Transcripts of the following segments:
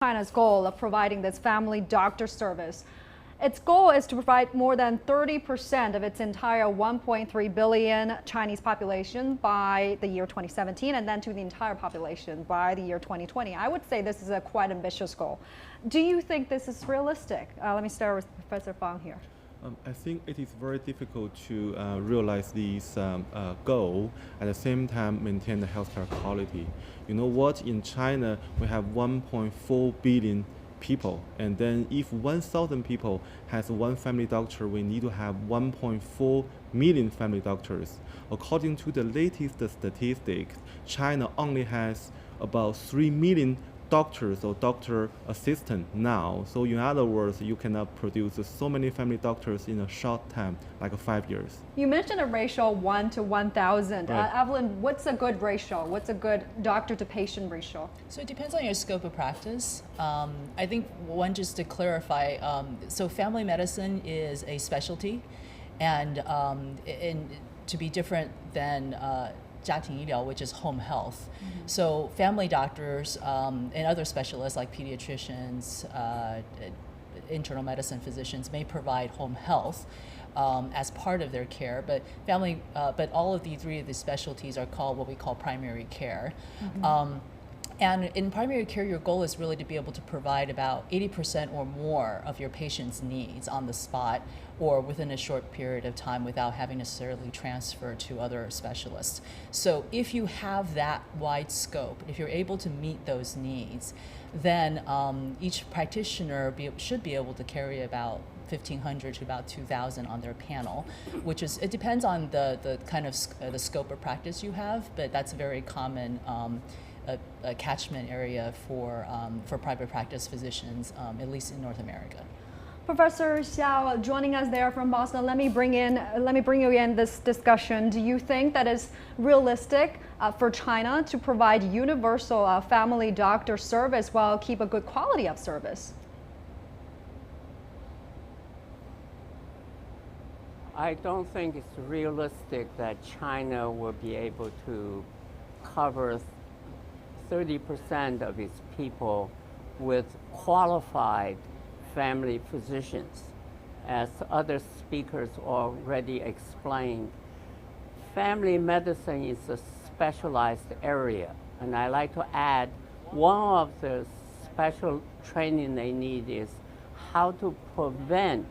China's goal of providing this family doctor service. Its goal is to provide more than 30% of its entire 1.3 billion Chinese population by the year 2017, and then to the entire population by the year 2020. I would say this is a quite ambitious goal. Do you think this is realistic? Let me start with Professor Fang here. I think it is very difficult to realize this goal, at the same time maintain the healthcare quality. You know what, in China we have 1.4 billion people, and then if 1,000 people has one family doctor, we need to have 1.4 million family doctors. According to the latest statistics, China only has about 3 million doctors or doctor assistant now. So in other words, you cannot produce so many family doctors in a short time, like 5 years. You mentioned a ratio 1 to 1,000. Right. Evelyn, what's a good ratio? What's a good doctor to patient ratio? So it depends on your scope of practice. I think one, just to clarify, so family medicine is a specialty, and to be different than 家庭医疗, which is home health. So family doctors and other specialists like pediatricians, internal medicine physicians may provide home health as part of their care, but all of the three of the specialties are called what we call primary care. And in primary care, your goal is really to be able to provide about 80% or more of your patient's needs on the spot or within a short period of time without having necessarily transfer to other specialists. So if you have that wide scope, if you're able to meet those needs, then each practitioner should be able to carry about 1,500 to about 2,000 on their panel, which is, it depends on the kind of the scope of practice you have, but that's a very common a catchment area for private practice physicians, at least in North America. Professor Hsiao, joining us there from Boston, let me bring you in this discussion. Do you think that it's realistic for China to provide universal family doctor service while keep a good quality of service? I don't think it's realistic that China will be able to cover 30% of its people with qualified family physicians. As other speakers already explained, family medicine is a specialized area, and I like to add one of the special training they need is how to prevent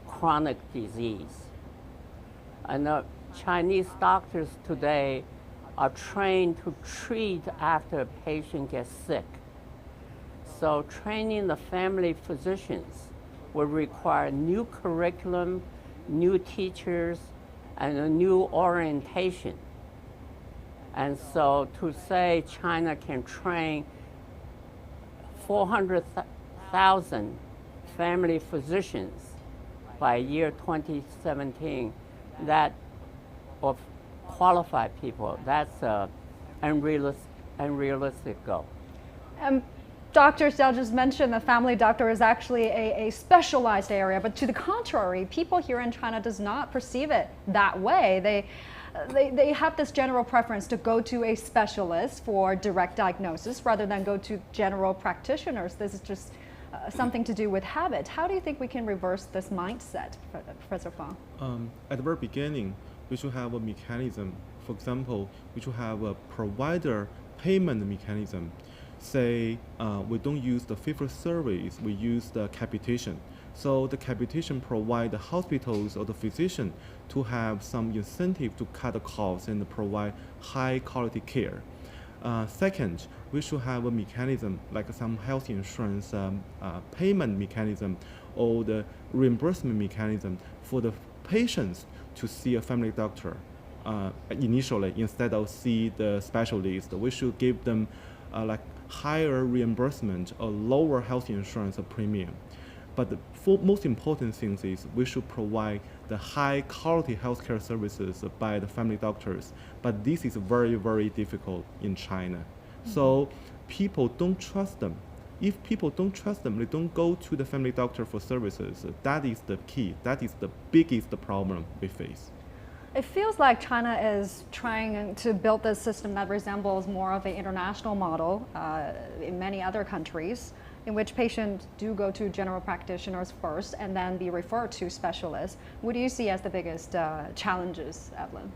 chronic disease. And Chinese doctors today are trained to treat after a patient gets sick. So training the family physicians will require new curriculum, new teachers, and a new orientation. And so to say China can train 400,000 family physicians by year 2017, that of qualified people, that's an unrealistic goal. Dr. Hsiao just mentioned the family doctor is actually a specialized area, but to the contrary, people here in China does not perceive it that way. They have this general preference to go to a specialist for direct diagnosis rather than go to general practitioners. This is just something to do with habit. How do you think we can reverse this mindset, Professor Fang? At the very beginning, we should have a mechanism. For example, we should have a provider payment mechanism. Say we don't use the fee-for-service, we use the capitation. So the capitation provide the hospitals or the physician to have some incentive to cut the costs and provide high quality care. Second, we should have a mechanism like some health insurance payment mechanism or the reimbursement mechanism for the patients to see a family doctor initially instead of see the specialist. We should give them like higher reimbursement or lower health insurance premium. But the most important thing is we should provide the high quality healthcare services by the family doctors. But this is very, very difficult in China. So people don't trust them. If people don't trust them, they don't go to the family doctor for services. That is the key. That is the biggest problem we face. It feels like China is trying to build this system that resembles more of an international model in many other countries, in which patients do go to general practitioners first and then be referred to specialists. What do you see as the biggest challenges, Evelyn?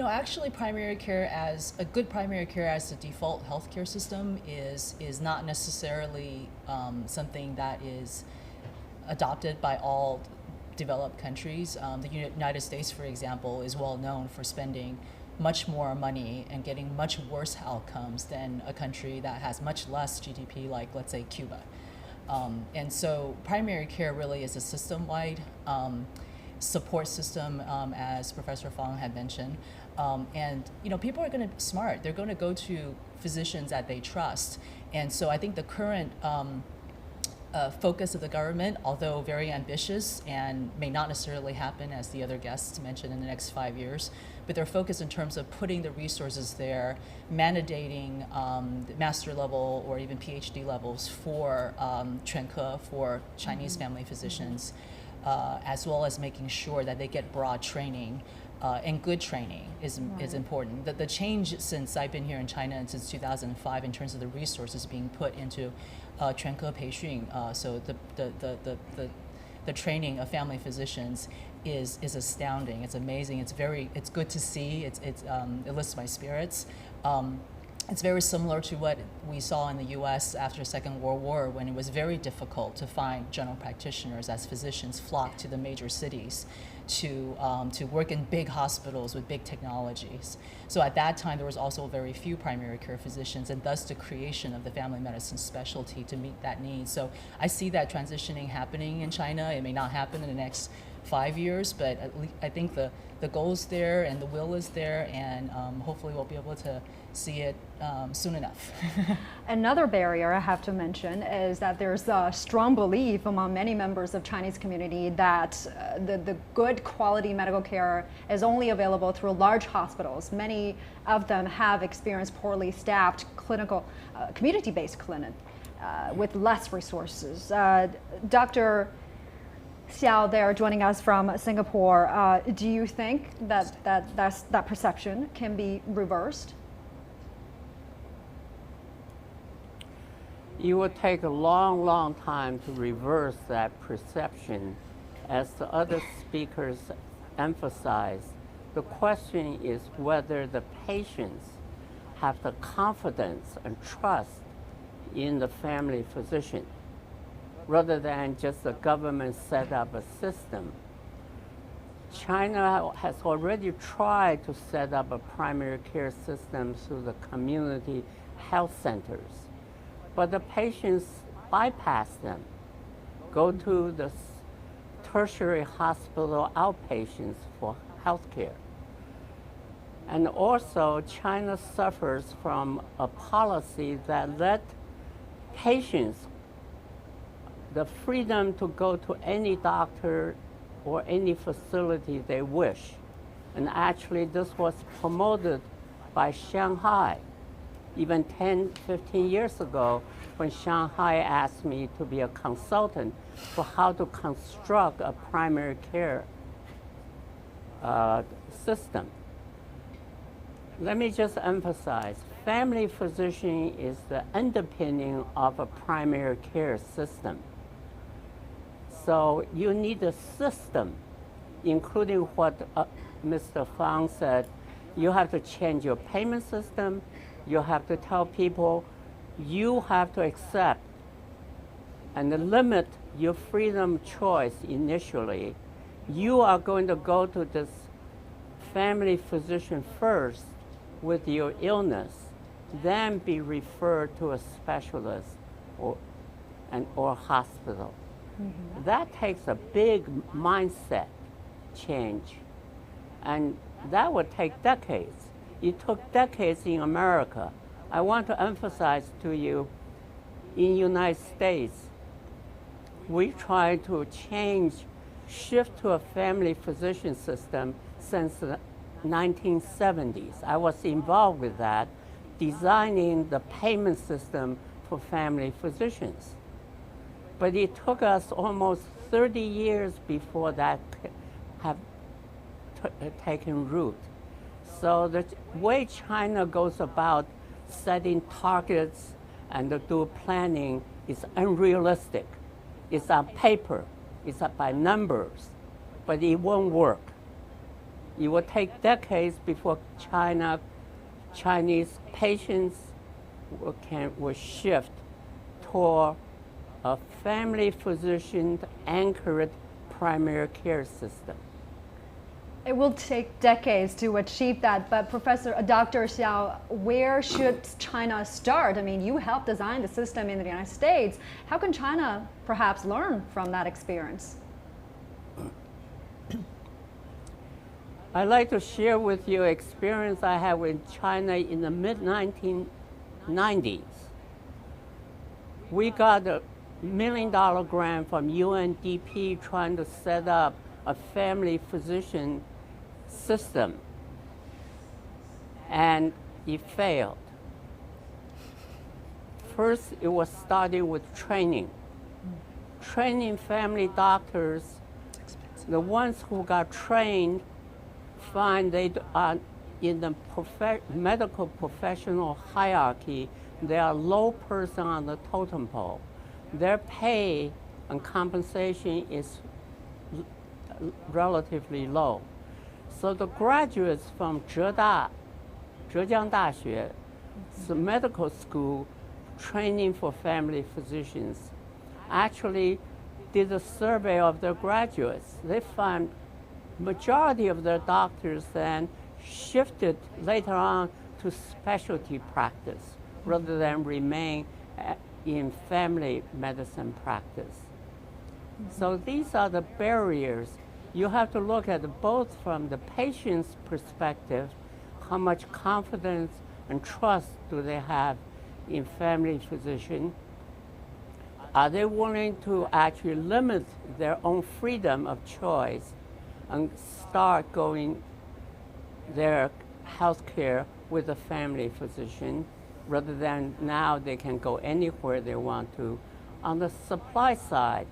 Actually, primary care as a good primary care as the default healthcare system is not necessarily something that is adopted by all developed countries. The United States, for example, is well known for spending much more money and getting much worse outcomes than a country that has much less GDP, like let's say Cuba. And so primary care really is a system-wide support system, as Professor Fang had mentioned. And people are going to be smart. They're going to go to physicians that they trust. And so I think the current focus of the government, although very ambitious and may not necessarily happen, as the other guests mentioned, in the next 5 years, but their focus in terms of putting the resources there, mandating master level or even PhD levels for Chuanke, for Chinese family physicians, as well as making sure that they get broad training and good training is important. The change since I've been here in China and since 2005 in terms of the resources being put into 全科培训, so the training of family physicians is astounding. It's amazing. It's good to see. It lifts my spirits. It's very similar to what we saw in the U.S. after the Second World War, when it was very difficult to find general practitioners as physicians flocked to the major cities to work in big hospitals with big technologies. So at that time, there was also very few primary care physicians, and thus the creation of the family medicine specialty to meet that need. So I see that transitioning happening in China. It may not happen in the next 5 years, but at least I think the goal is there and the will is there, and hopefully we'll be able to see it soon enough. Another barrier I have to mention is that there's a strong belief among many members of Chinese community that the good quality medical care is only available through large hospitals. Many of them have experienced poorly staffed clinical, community-based clinic with less resources. Dr. Hsiao there joining us from Singapore, do you think that perception can be reversed? It will take a long, long time to reverse that perception. As the other speakers emphasized, the question is whether the patients have the confidence and trust in the family physician, rather than just the government set up a system. China has already tried to set up a primary care system through the community health centers, but the patients bypass them, go to the tertiary hospital outpatients for health care. And also, China suffers from a policy that let patients the freedom to go to any doctor or any facility they wish. And actually, this was promoted by Shanghai. Even 10, 15 years ago, when Shanghai asked me to be a consultant for how to construct a primary care system. Let me just emphasize, family physician is the underpinning of a primary care system. So you need a system, including what Mr. Fang said. You have to change your payment system. You have to tell people you have to accept and limit your freedom choice initially. You are going to go to this family physician first with your illness, then be referred to a specialist or hospital. Mm-hmm. That takes a big mindset change, and that would take decades. It took decades in America. I want to emphasize to you, in the United States, we tried to shift to a family physician system since the 1970s. I was involved with that, designing the payment system for family physicians. But it took us almost 30 years before that have taking root. So the way China goes about setting targets and do planning is unrealistic. It's on paper, it's by numbers, but it won't work. It will take decades before Chinese patients will shift toward a family physician anchored primary care system. It will take decades to achieve that, but Dr. Hsiao, where should China start? I mean, you helped design the system in the United States. How can China perhaps learn from that experience? I'd like to share with you experience I had in China in the mid-1990s. We got a $1 million grant from UNDP trying to set up a family physician system, and it failed. First, it was started with training. Training family doctors, the ones who got trained find they are in the medical professional hierarchy, they are low person on the totem pole. Their pay and compensation is relatively low. So the graduates from Zhejiang Daxue, the medical school training for family physicians, actually did a survey of their graduates. They found majority of their doctors then shifted later on to specialty practice rather than remain in family medicine practice. So these are the barriers. You have to look at both from the patient's perspective, how much confidence and trust do they have in family physician? Are they willing to actually limit their own freedom of choice and start going their health care with a family physician rather than now they can go anywhere they want to? On the supply side,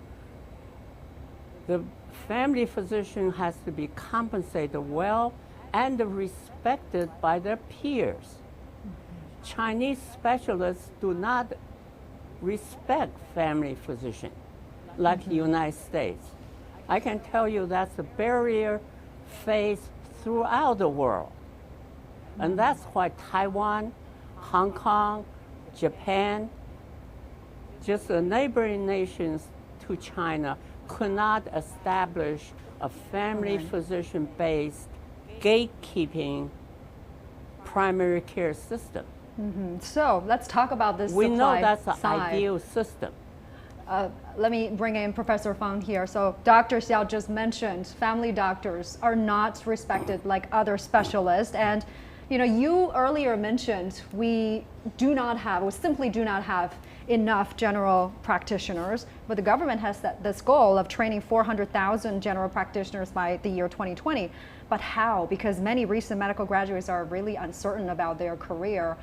the family physician has to be compensated well and respected by their peers. Chinese specialists do not respect family physician like the United States. I can tell you that's a barrier faced throughout the world. And that's why Taiwan, Hong Kong, Japan, just the neighboring nations to China, could not establish a family physician-based gatekeeping primary care system. So let's talk about this We supply know that's the side. ideal system. Let me bring in Professor Fang here. So Dr. Hsiao just mentioned family doctors are not respected like other specialists. And you earlier mentioned we simply do not have enough general practitioners, but the government has set this goal of training 400,000 general practitioners by the year 2020. But how? Because many recent medical graduates are really uncertain about their career.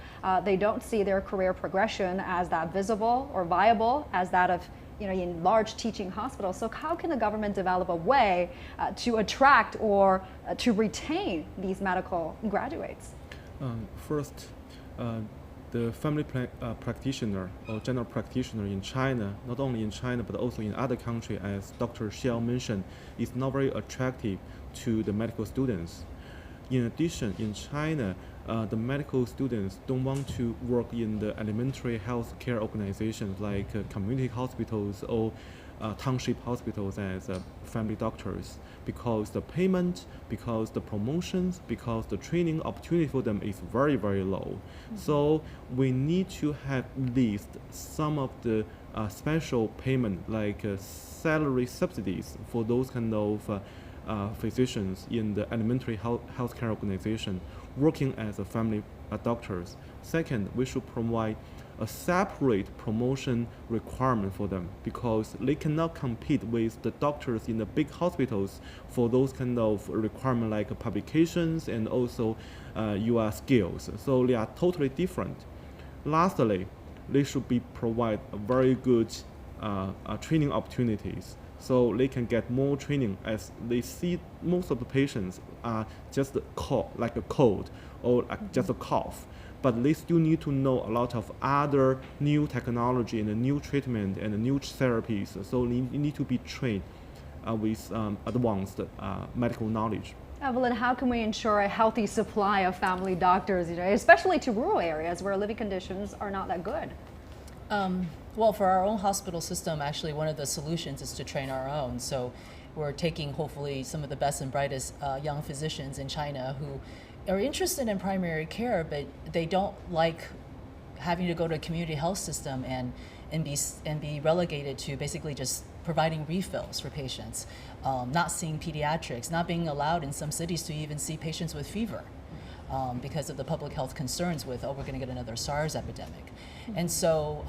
They don't see their career progression as that visible or viable as that of in large teaching hospitals. So how can the government develop a way to attract or to retain these medical graduates? First, the family practitioner or general practitioner in China, not only in China but also in other countries, as Dr. Hsiao mentioned, is not very attractive to the medical students. In addition, in China, the medical students don't want to work in the elementary health care organizations like community hospitals or township hospitals as family doctors, because the payment, because the promotions, because the training opportunity for them is very, very low. So we need to have at least some of the special payment like salary subsidies for those kind of physicians in the elementary healthcare organization working as a family doctors. Second, we should provide a separate promotion requirement for them, because they cannot compete with the doctors in the big hospitals for those kind of requirement like publications and also your skills. So they are totally different. Lastly, they should be provide very good training opportunities so they can get more training as they see most of the patients are just like a cold or like just a cough. But they still need to know a lot of other new technology and new treatment and new therapies. So they need to be trained with advanced medical knowledge. Evelyn, how can we ensure a healthy supply of family doctors, especially to rural areas where living conditions are not that good? Well, for our own hospital system, actually, one of the solutions is to train our own. So we're taking, hopefully, some of the best and brightest young physicians in China who are interested in primary care, but they don't like having to go to a community health system and be relegated to basically just providing refills for patients, not seeing pediatrics, not being allowed in some cities to even see patients with fever. Because of the public health concerns with, we're going to get another SARS epidemic. And so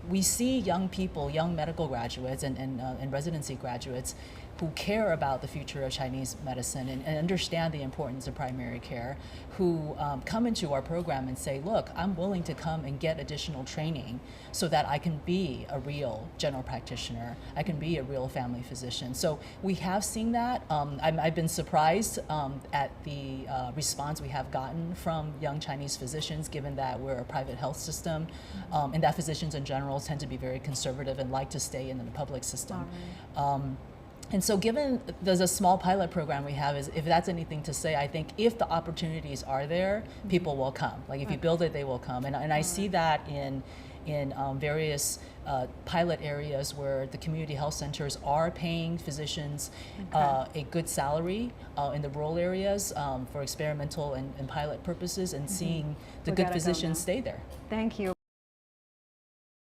we see young people, young medical graduates and residency graduates who care about the future of Chinese medicine and understand the importance of primary care, who come into our program and say, look, I'm willing to come and get additional training so that I can be a real general practitioner, I can be a real family physician. So we have seen that. I've been surprised at the response we have gotten from young Chinese physicians, given that we're a private health system, and that physicians in general tend to be very conservative and like to stay in the public system. And so given there's a small pilot program we have, is if that's anything to say, I think if the opportunities are there, people will come. Like if you build it, they will come. And I see that in various pilot areas where the community health centers are paying physicians a good salary in the rural areas for experimental and pilot purposes, and seeing the good physicians stay there. Thank you.